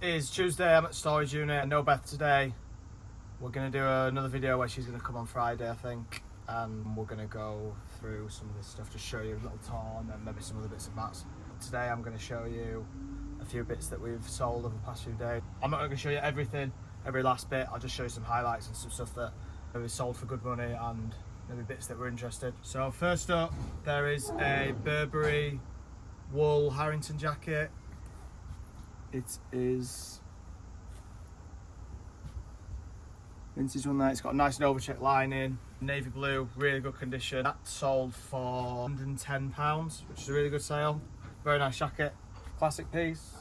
is Tuesday. I'm at storage unit. I know Beth today. We're going to do another video where she's going to come on Friday, I think, and we're going to go through some of this stuff, just show you a little tour and then maybe some other bits and bats. Today I'm going to show you a few bits that we've sold over the past few days. I'm not going to show you everything, every last bit. I'll just show you some highlights and some stuff that we sold for good money and maybe bits that we're interested. So first up, there is a Burberry wool Harrington jacket. It is vintage one there. It's got a nice overcheck lining, navy blue, really good condition. That sold for £110, which is a really good sale. Very nice jacket, classic piece.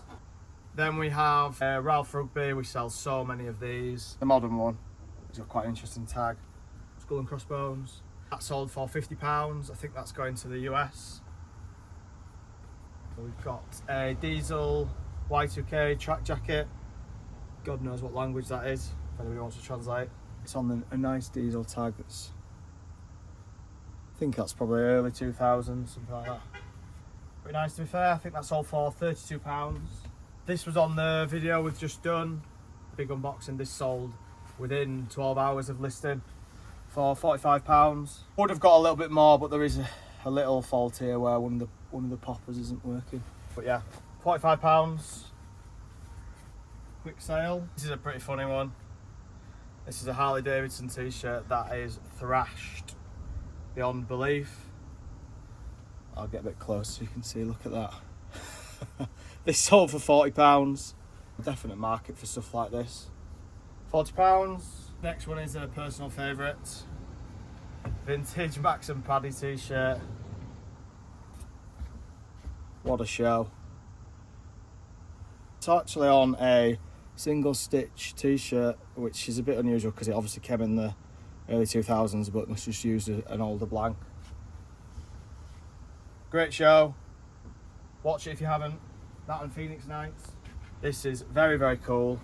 Then we have Ralph Rugby. We sell so many of these. The modern one, it's got quite an interesting tag. Skull and crossbones. That sold for £50. I think that's going to the US. We've got a diesel Y2K track jacket. God knows what language that is, if anybody wants to translate. It's on a nice diesel tag that's, I think that's probably early 2000s, something like that. Pretty nice to be fair. I think that sold for £32. This was on the video we've just done. Big unboxing. This sold within 12 hours of listing for £45. Would have got a little bit more, but there is a little fault here where one of the poppers isn't working. But yeah, £45. Quick sale. This is a pretty funny one. This is a Harley Davidson t-shirt that is thrashed beyond belief. I'll get a bit closer so you can see, look at that. This sold for £40. Definite market for stuff like this. £40. Next one is a personal favourite. Vintage Max and Paddy t-shirt. What a show. It's actually on a single stitch t-shirt, which is a bit unusual because it obviously came in the early 2000s, but must just use an older blank. Great show. Watch it if you haven't. That and Phoenix Nights. This is very, very cool.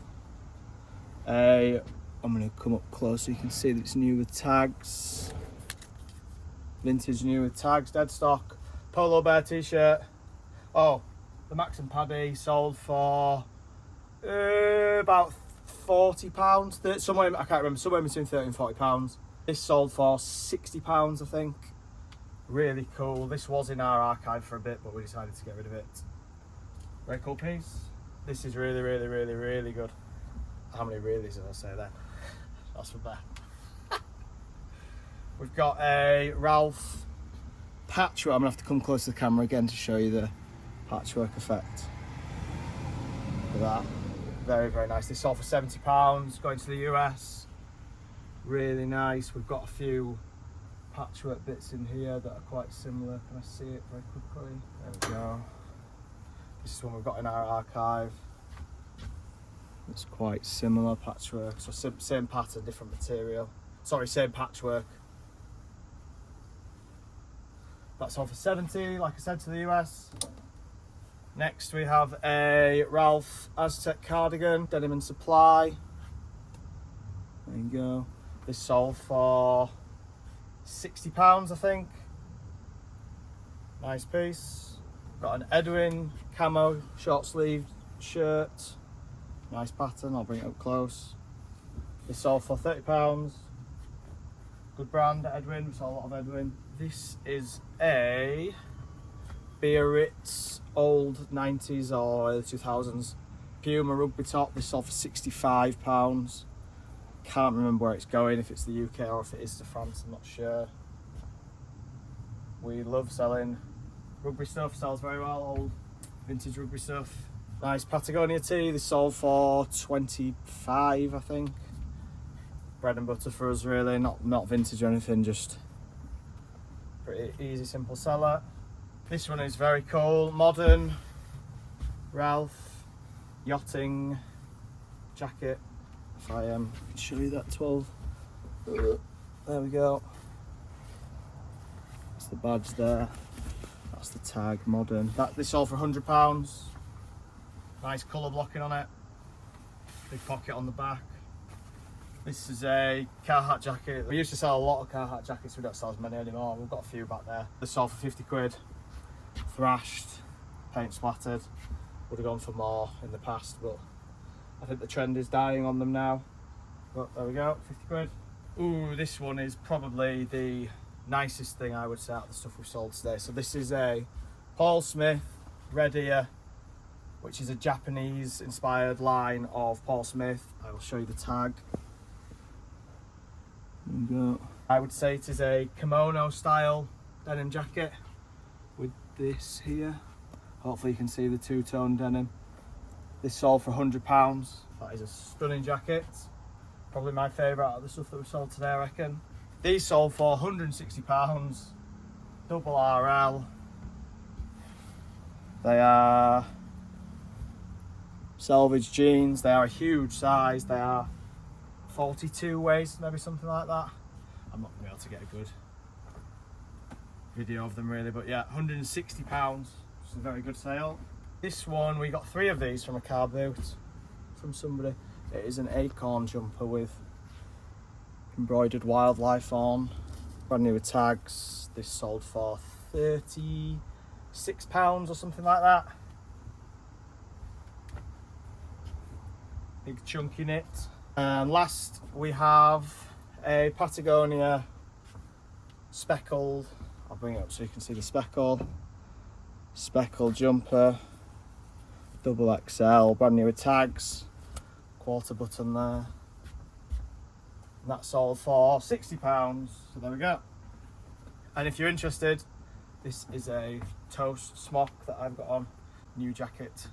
I'm going to come up close so you can see that it's new with tags. Vintage new with tags, dead stock. Polo Bear t-shirt. Oh, the Max and Paddy sold for about £40. Somewhere, I can't remember, somewhere between £30 and £40. This sold for £60, I think. Really cool. This was in our archive for a bit, but we decided to get rid of it. Very cool piece. This is really, really, really, really good. How many reallys did I say there? That's from there. We've got a Ralph patchwork. I'm gonna have to come close to the camera again to show you the patchwork effect. Look at that. Very, very nice. This sold for £70, going to the US. Really nice. We've got a few patchwork bits in here that are quite similar. Can I see it very quickly? There we go. This is one we've got in our archive. It's quite similar patchwork. So same pattern, different material. Sorry, same patchwork. That's all for £70, like I said, to the US. Next we have a Ralph Aztec cardigan, Denim and Supply. There you go. This sold for £60, I think. Nice piece. Got an Edwin camo short sleeve shirt. Nice pattern, I'll bring it up close. This sold for £30. Good brand, Edwin, we saw a lot of Edwin. This is a Biarritz old 90s or early 2000s Puma rugby top. This sold for £65. Can't remember where it's going, if it's the UK or if it is to France, I'm not sure. We love selling rugby stuff, sells very well, old vintage rugby stuff. Nice Patagonia tee, this sold for £25, I think. Bread and butter for us really, not vintage or anything, just pretty easy, simple seller. This one is very cool, modern Ralph yachting jacket. If I can show you that 12. There we go. That's the badge there. That's the tag, modern. This sold for £100. Nice colour blocking on it. Big pocket on the back. This is a Carhartt jacket. We used to sell a lot of Carhartt jackets, we don't sell as many anymore. We've got a few back there. This sold for £50. Thrashed, paint splattered. Would have gone for more in the past, but I think the trend is dying on them now. But there we go, 50 quid. Ooh, this one is probably the nicest thing I would say out of the stuff we've sold today. So this is a Paul Smith red ear, which is a Japanese inspired line of Paul Smith. I will show you the tag. There we go. I would say it is a kimono style denim jacket with this here. Hopefully you can see the two-tone denim. This sold for £100. That is a stunning jacket. Probably my favourite out of the stuff that we sold today, I reckon. These sold for £160, double RL. They are selvage jeans. They are a huge size. They are 42 waist, maybe something like that. I'm not going to be able to get a good video of them really, but yeah, £160, which is a very good sale. This one, we got 3 of these from a car boot from somebody. It is an acorn jumper with embroidered wildlife on, brand new with tags. This sold for £36 or something like that. Big chunky knit. And last we have a Patagonia speckled, I'll bring it up so you can see the speckled jumper, double XL, brand new with tags, quarter button there. And that sold for £60, so there we go. And if you're interested, this is a toast smock that I've got on, new jacket.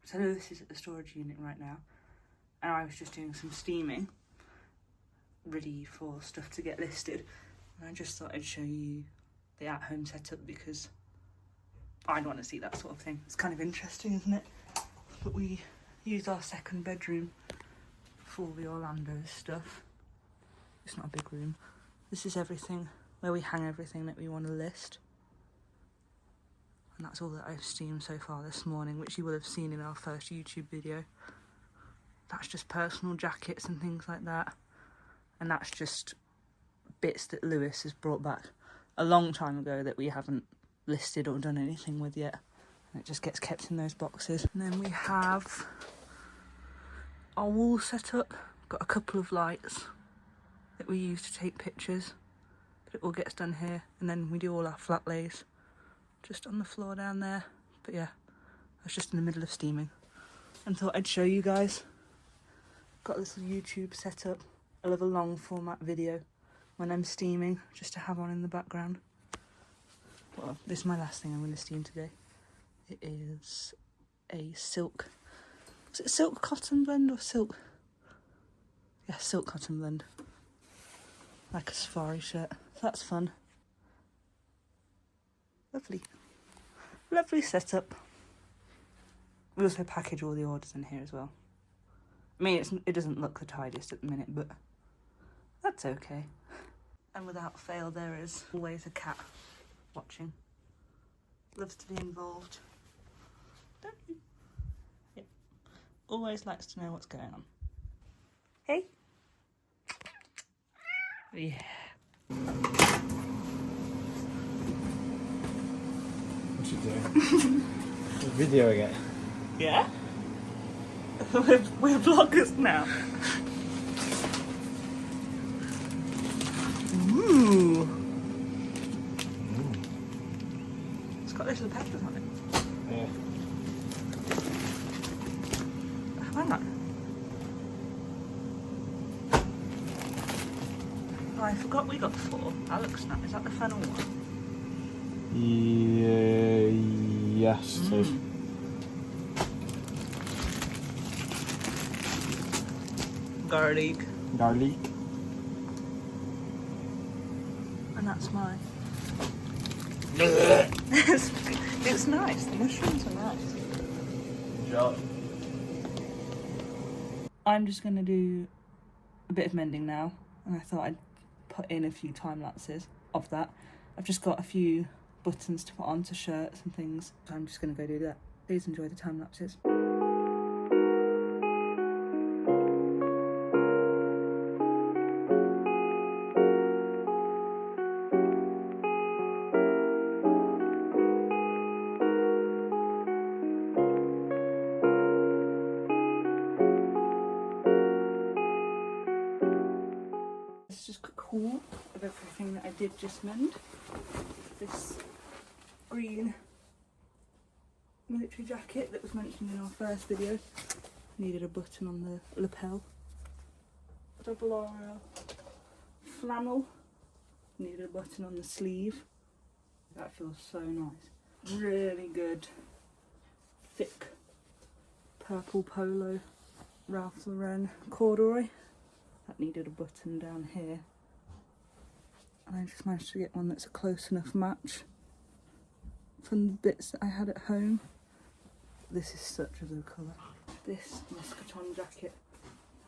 So Lewis is at the storage unit right now, and I was just doing some steaming, ready for stuff to get listed. And I just thought I'd show you the at-home setup because I'd want to see that sort of thing. It's kind of interesting, isn't it? But we use our second bedroom for the Orlando stuff. It's not a big room. This is everything, where we hang everything that we want to list. And that's all that I've steamed so far this morning, which you will have seen in our first YouTube video. That's just personal jackets and things like that. And that's just bits that Lewis has brought back a long time ago that we haven't listed or done anything with yet. And it just gets kept in those boxes. And then we have our wall set up. Got a couple of lights that we use to take pictures. But it all gets done here. And then we do all our flat lays just on the floor down there. But yeah, I was just in the middle of steaming and thought I'd show you guys. Got this little YouTube set up. I love a long format video when I'm steaming, just to have on in the background. Well, this is my last thing I'm going to steam today. It is a silk, is it silk cotton blend or silk? Yeah, silk cotton blend. Like a safari shirt. So that's fun. Lovely. Lovely setup. We also package all the orders in here as well. I mean, it doesn't look the tidiest at the minute, but that's okay. And without fail, there is always a cat watching. Loves to be involved. Don't you? Yeah. Always likes to know what's going on. Hey. Yeah. What you doing? We're videoing it. Yeah? We're vloggers now. Ooh. It's got little peppers on it. Yeah. Hang on. Oh, I forgot we got 4. That looks nice. Is that the fennel one? Yes. Garlic. Garlic. And that's mine. It's nice. The mushrooms are nice. Enjoy. I'm just going to do a bit of mending now, and I thought I'd put in a few time lapses of that. I've just got a few buttons to put onto shirts and things, so I'm just going to go do that. Please enjoy the time lapses. haul of everything that I did just mend. This green military jacket that was mentioned in our first video needed a button on the lapel. Double RL flannel needed a button on the sleeve. That feels so nice. Really good thick purple Polo Ralph Lauren corduroy. That needed a button down here. And I just managed to get one that's a close enough match from the bits that I had at home. This is such a good colour. This muscaton jacket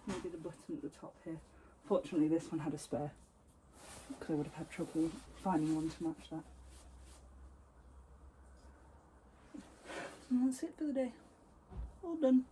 needed a button at the top here. Fortunately this one had a spare, because I would have had trouble finding one to match that. And that's it for the day. All done.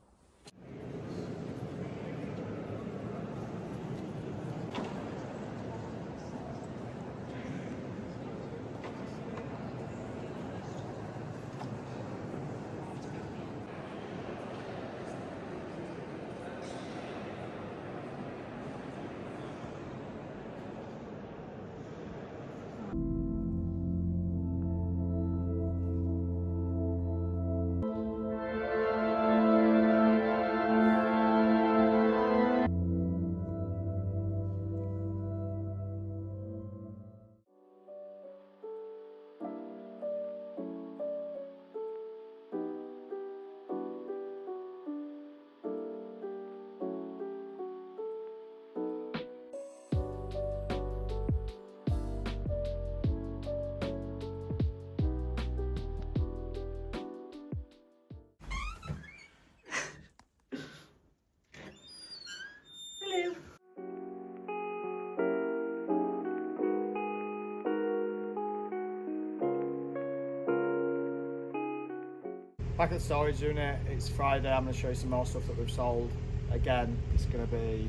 Back at the storage unit, it's Friday. I'm going to show you some more stuff that we've sold. Again, it's going to be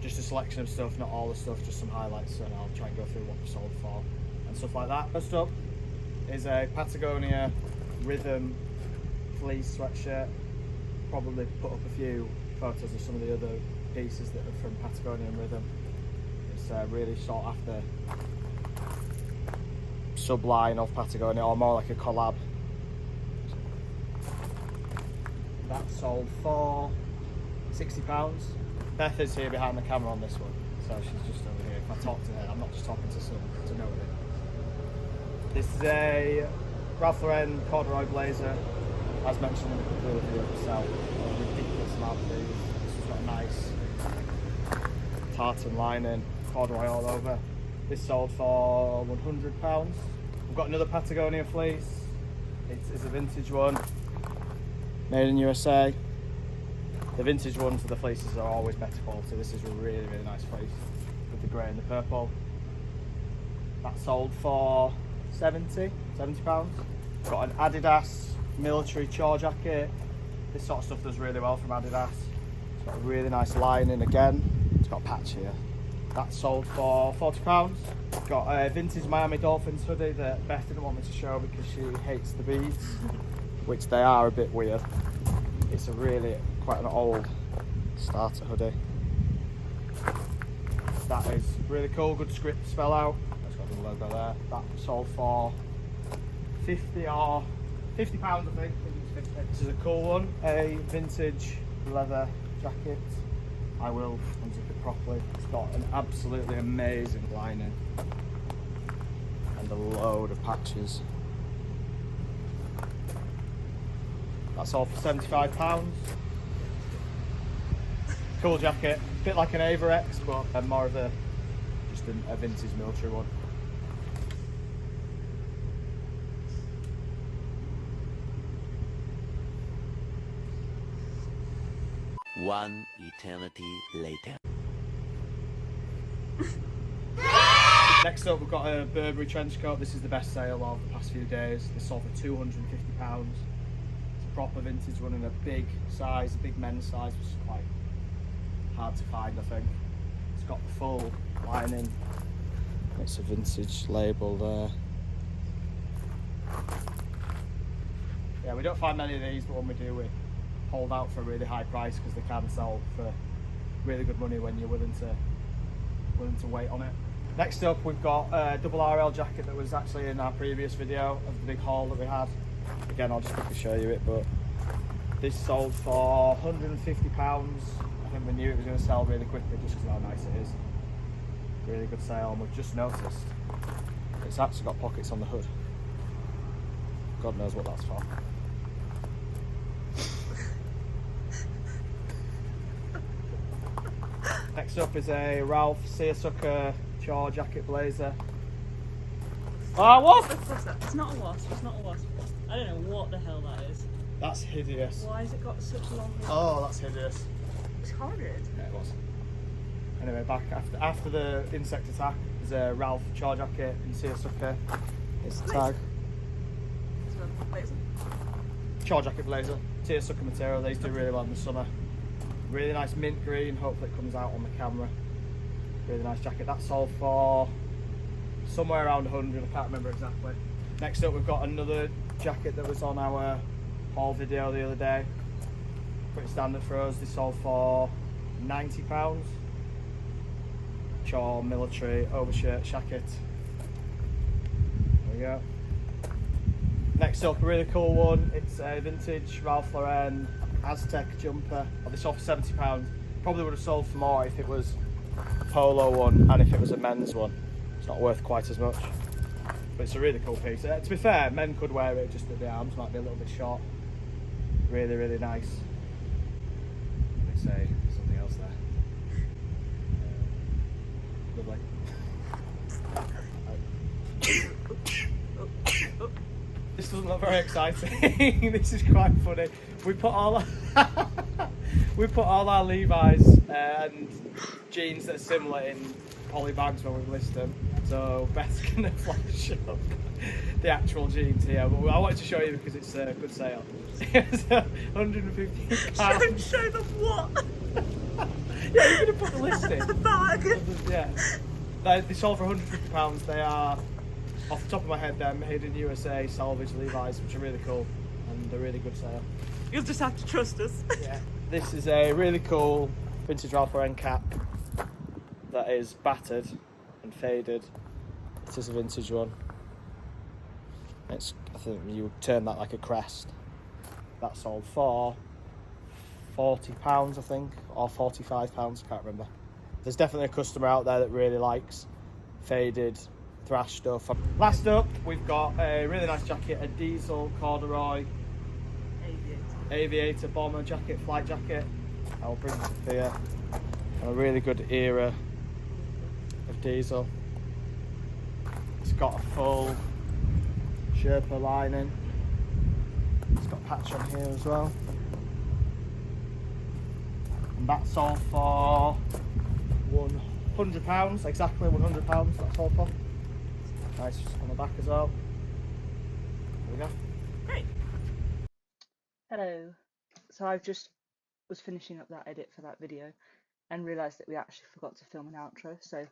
just a selection of stuff, not all the stuff, just some highlights, and I'll try and go through what we've sold for and stuff like that. First up is a Patagonia Rhythm fleece sweatshirt. Probably put up a few photos of some of the other pieces that are from Patagonia and Rhythm. It's really sought after sub-line of Patagonia, or more like a collab. That sold for £60. Beth is here behind the camera on this one, so she's just over here. If I talk to her, I'm not just talking to nobody. This is a Ralph Lauren corduroy blazer, as mentioned in a couple of videos. We sell a ridiculous amount of these. This has got a nice tartan lining, corduroy all over. This sold for £100. We've got another Patagonia fleece. It's a vintage one. Made in USA. The vintage ones for the fleeces are always better quality. This is a really, really nice fleece with the grey and the purple. That sold for £70. Got an Adidas military chore jacket. This sort of stuff does really well from Adidas. It's got a really nice lining again. It's got a patch here. That sold for £40. Got a vintage Miami Dolphins hoodie that Beth didn't want me to show because she hates the beads, which they are a bit weird. It's a really quite an old starter hoodie. That is really cool, good script spell out. It's got the logo there. That sold for £50 I think. This is a cool one, a vintage leather jacket. I will unzip it properly. It's got an absolutely amazing lining and a load of patches. That's all for £75. Cool jacket, a bit like an Averex, but more of just a vintage military one. One eternity later. Next up, we've got a Burberry trench coat. This is the best sale of the past few days. This sold for £250. It's a proper vintage one in a big size, a big men's size, which is quite hard to find, I think. It's got the full lining. It's a vintage label there. Yeah, we don't find many of these, but when we do, we hold out for a really high price because they can sell for really good money when you're willing to wait on it. Next up, we've got a double RL jacket that was actually in our previous video of the big haul that we had. Again, I'll just quickly show you it, but this sold for £150. I think we knew it was going to sell really quickly just because of how nice it is. Really good sale, and we've just noticed it's actually got pockets on the hood. God knows what that's for. Next up is a Ralph Seersucker Char jacket blazer. Ah, what? It's not a wasp, it's not a wasp. I don't know what the hell that is. That's hideous. Why has it got such long... Oh, that's hideous. It's horrid. Yeah, it was. Anyway, back after the insect attack, there's a Ralph Char jacket in Seersucker. It's the tag. It's a blazer. Char jacket blazer, Seersucker material. These do really well in the summer. Really nice mint green. Hopefully it comes out on the camera. Really nice jacket. That sold for somewhere around 100. I can't remember exactly. Next up, we've got another jacket that was on our haul video the other day. Pretty standard for us. This sold for £90. Char military overshirt jacket. There we go. Next up, a really cool one. It's a vintage Ralph Lauren Aztec jumper. This sold for £70. Probably would have sold for more if it was a polo one and if it was a men's one. It's not worth quite as much, but it's a really cool piece. To be fair, men could wear it, just that the arms might be a little bit short. Really, really nice. Let me say something else there. Lovely. This doesn't look very exciting. This is quite funny. We put all our Levi's and jeans that are similar in poly bags when we list them. So Beth's gonna flash up the actual jeans here. But I wanted to show you because it's a good sale. It's £150. Show them what? Yeah, you're gonna put the list in. The bag. Yeah. They sold for £150. They are, off the top of my head, they're made in USA, salvage Levi's, which are really cool and they're really good sale. You'll just have to trust us. Yeah. This is a really cool vintage Ralph Lauren cap that is battered and faded. It is a vintage one. I think you would term that like a crest. That sold for £40, I think, or £45, I can't remember. There's definitely a customer out there that really likes faded thrash stuff. Last up, we've got a really nice jacket, a diesel corduroy aviator bomber jacket, flight jacket. I'll bring it up here. A really good era of diesel. It's got a full Sherpa lining. It's got a patch on here as well. And that sold for £100, exactly £100 that sold for. Nice on the back as well. There we go. Great. Hello. So I've just was finishing up that edit for that video and realised that we actually forgot to film an outro, so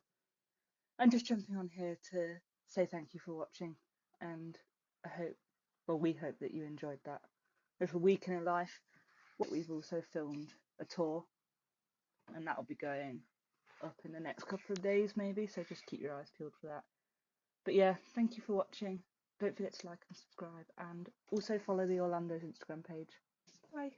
I'm just jumping on here to say thank you for watching, and I hope, well, we hope that you enjoyed that little week in a life. We've also filmed a tour and that'll be going up in the next couple of days maybe, so just keep your eyes peeled for that. But yeah, thank you for watching. Don't forget to like and subscribe, and also follow the Orlando's Instagram page. Bye.